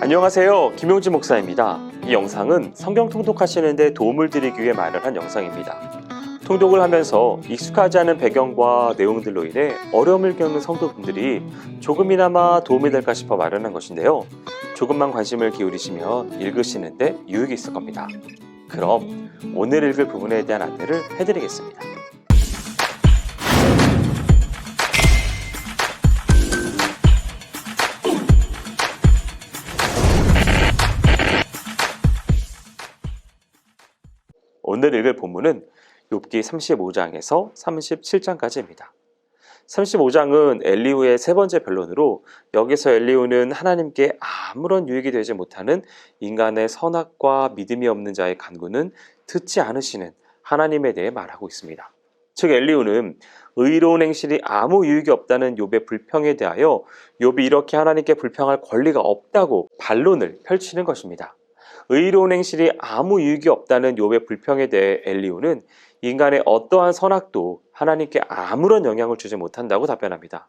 안녕하세요. 김용진 목사입니다. 이 영상은 성경 통독하시는 데 도움을 드리기 위해 마련한 영상입니다. 통독을 하면서 익숙하지 않은 배경과 내용들로 인해 어려움을 겪는 성도분들이 조금이나마 도움이 될까 싶어 마련한 것인데요. 조금만 관심을 기울이시면 읽으시는데 유익이 있을 겁니다. 그럼 오늘 읽을 부분에 대한 안내를 해드리겠습니다. 오늘 읽을 본문은 욥기 35장에서 37장까지입니다. 35장은 엘리후의 세 번째 변론으로 여기서 엘리후는 하나님께 아무런 유익이 되지 못하는 인간의 선악과 믿음이 없는 자의 간구는 듣지 않으시는 하나님에 대해 말하고 있습니다. 즉 엘리후는 의로운 행실이 아무 유익이 없다는 욥의 불평에 대하여 욥이 이렇게 하나님께 불평할 권리가 없다고 반론을 펼치는 것입니다. 의로운 행실이 아무 유익이 없다는 욥의 불평에 대해 엘리후는 인간의 어떠한 선악도 하나님께 아무런 영향을 주지 못한다고 답변합니다.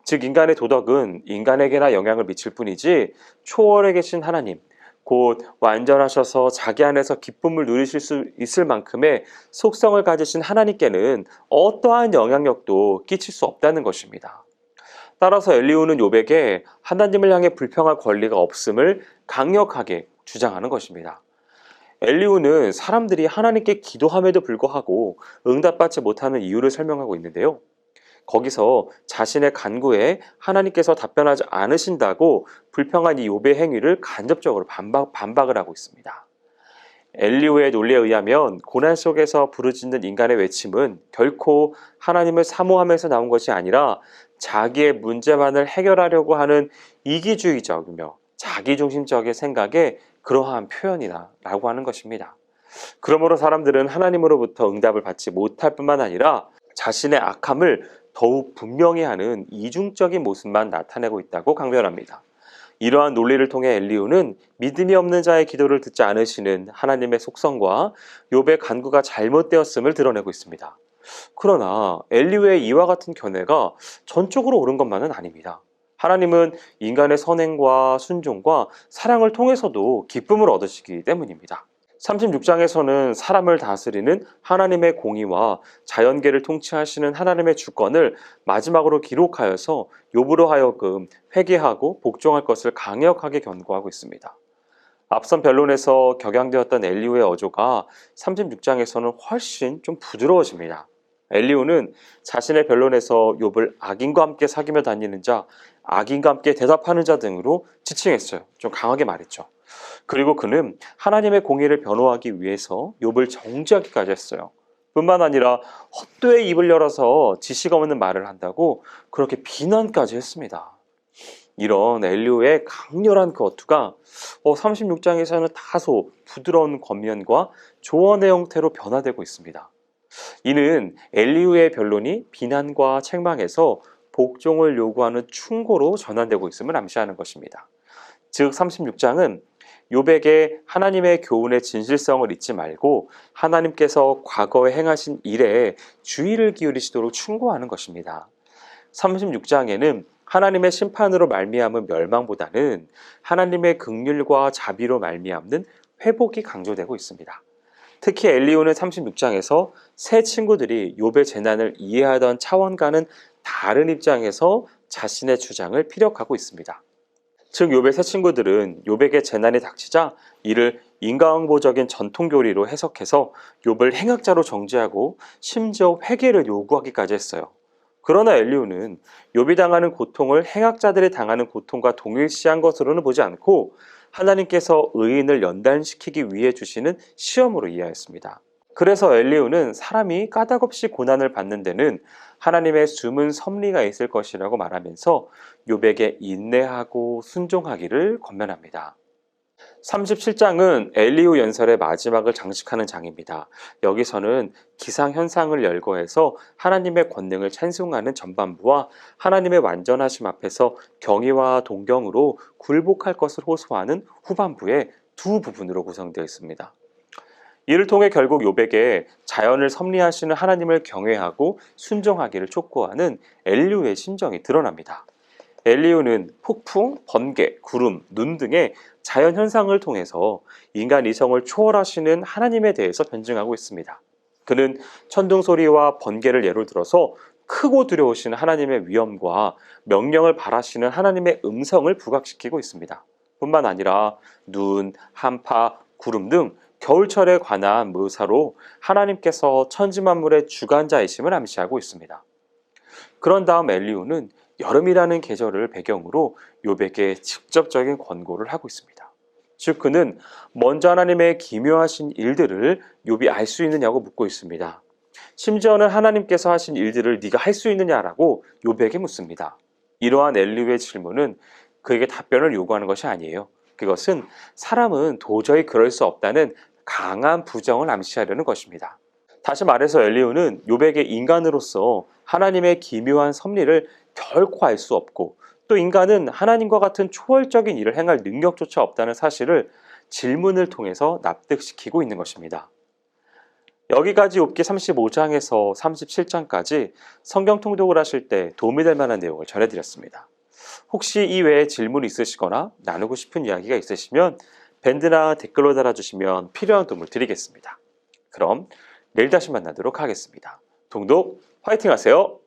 즉 인간의 도덕은 인간에게나 영향을 미칠 뿐이지 초월에 계신 하나님, 곧 완전하셔서 자기 안에서 기쁨을 누리실 수 있을 만큼의 속성을 가지신 하나님께는 어떠한 영향력도 끼칠 수 없다는 것입니다. 따라서 엘리후는 욥에게 하나님을 향해 불평할 권리가 없음을 강력하게 주장하는 것입니다. 엘리후는 사람들이 하나님께 기도함에도 불구하고 응답받지 못하는 이유를 설명하고 있는데요. 거기서 자신의 간구에 하나님께서 답변하지 않으신다고 불평한 이 욥의 행위를 간접적으로 반박을 하고 있습니다. 엘리후의 논리에 의하면 고난 속에서 부르짖는 인간의 외침은 결코 하나님을 사모하면서 나온 것이 아니라 자기의 문제만을 해결하려고 하는 이기주의적이며 자기중심적인 생각의 그러한 표현이라고 하는 것입니다. 그러므로 사람들은 하나님으로부터 응답을 받지 못할 뿐만 아니라 자신의 악함을 더욱 분명히 하는 이중적인 모습만 나타내고 있다고 강변합니다. 이러한 논리를 통해 엘리후는 믿음이 없는 자의 기도를 듣지 않으시는 하나님의 속성과 욥의 간구가 잘못되었음을 드러내고 있습니다. 그러나 엘리후의 이와 같은 견해가 전적으로 옳은 것만은 아닙니다. 하나님은 인간의 선행과 순종과 사랑을 통해서도 기쁨을 얻으시기 때문입니다. 36장에서는 사람을 다스리는 하나님의 공의와 자연계를 통치하시는 하나님의 주권을 마지막으로 기록하여서 욥으로 하여금 회개하고 복종할 것을 강력하게 권고하고 있습니다. 앞선 변론에서 격양되었던 엘리후의 어조가 36장에서는 훨씬 좀 부드러워집니다. 엘리후는 자신의 변론에서 욥을 악인과 함께 사귀며 다니는 자, 악인과 함께 대답하는 자 등으로 지칭했어요. 좀 강하게 말했죠. 그리고 그는 하나님의 공의를 변호하기 위해서 욥을 정죄하기까지 했어요. 뿐만 아니라 헛되이 입을 열어서 지식 없는 말을 한다고 그렇게 비난까지 했습니다. 이런 엘리후의 강렬한 그 어투가 36장에서는 다소 부드러운 겉면과 조언의 형태로 변화되고 있습니다. 이는 엘리후의 변론이 비난과 책망에서 복종을 요구하는 충고로 전환되고 있음을 암시하는 것입니다. 즉 36장은 욥에게 하나님의 교훈의 진실성을 잊지 말고 하나님께서 과거에 행하신 일에 주의를 기울이시도록 충고하는 것입니다. 36장에는 하나님의 심판으로 말미암은 멸망보다는 하나님의 긍휼과 자비로 말미암는 회복이 강조되고 있습니다. 특히 엘리후는 36장에서 세 친구들이 욥의 재난을 이해하던 차원과는 다른 입장에서 자신의 주장을 피력하고 있습니다. 즉 욥의 세 친구들은 욥에게 재난이 닥치자 이를 인과응보적인 전통교리로 해석해서 욥을 행악자로 정죄하고 심지어 회개를 요구하기까지 했어요. 그러나 엘리후는 욥이 당하는 고통을 행악자들이 당하는 고통과 동일시한 것으로는 보지 않고 하나님께서 의인을 연단시키기 위해 주시는 시험으로 이해하였습니다. 그래서 엘리후는 사람이 까닭없이 고난을 받는 데는 하나님의 숨은 섭리가 있을 것이라고 말하면서 욥에게 인내하고 순종하기를 권면합니다. 37장은 엘리후 연설의 마지막을 장식하는 장입니다. 여기서는 기상현상을 열거해서 하나님의 권능을 찬송하는 전반부와 하나님의 완전하심 앞에서 경의와 동경으로 굴복할 것을 호소하는 후반부의 두 부분으로 구성되어 있습니다. 이를 통해 결국 욥에게 자연을 섭리하시는 하나님을 경외하고 순종하기를 촉구하는 엘리후의 심정이 드러납니다. 엘리후는 폭풍, 번개, 구름, 눈 등의 자연 현상을 통해서 인간 이성을 초월하시는 하나님에 대해서 변증하고 있습니다. 그는 천둥 소리와 번개를 예로 들어서 크고 두려우신 하나님의 위엄과 명령을 발하시는 하나님의 음성을 부각시키고 있습니다. 뿐만 아니라 눈, 한파, 구름 등 겨울철에 관한 묘사로 하나님께서 천지만물의 주관자이심을 암시하고 있습니다. 그런 다음 엘리후는 여름이라는 계절을 배경으로 욥에게 직접적인 권고를 하고 있습니다. 즉 그는 먼저 하나님의 기묘하신 일들을 욥이 알 수 있느냐고 묻고 있습니다. 심지어는 하나님께서 하신 일들을 네가 할 수 있느냐라고 욥에게 묻습니다. 이러한 엘리후의 질문은 그에게 답변을 요구하는 것이 아니에요. 그것은 사람은 도저히 그럴 수 없다는 강한 부정을 암시하려는 것입니다. 다시 말해서 엘리후는 욥에게 인간으로서 하나님의 기묘한 섭리를 결코 알 수 없고 또 인간은 하나님과 같은 초월적인 일을 행할 능력조차 없다는 사실을 질문을 통해서 납득시키고 있는 것입니다. 여기까지 욥기 35장에서 37장까지 성경 통독을 하실 때 도움이 될 만한 내용을 전해드렸습니다. 혹시 이 외에 질문이 있으시거나 나누고 싶은 이야기가 있으시면 밴드나 댓글로 달아주시면 필요한 도움을 드리겠습니다. 그럼 내일 다시 만나도록 하겠습니다. 통독 화이팅 하세요.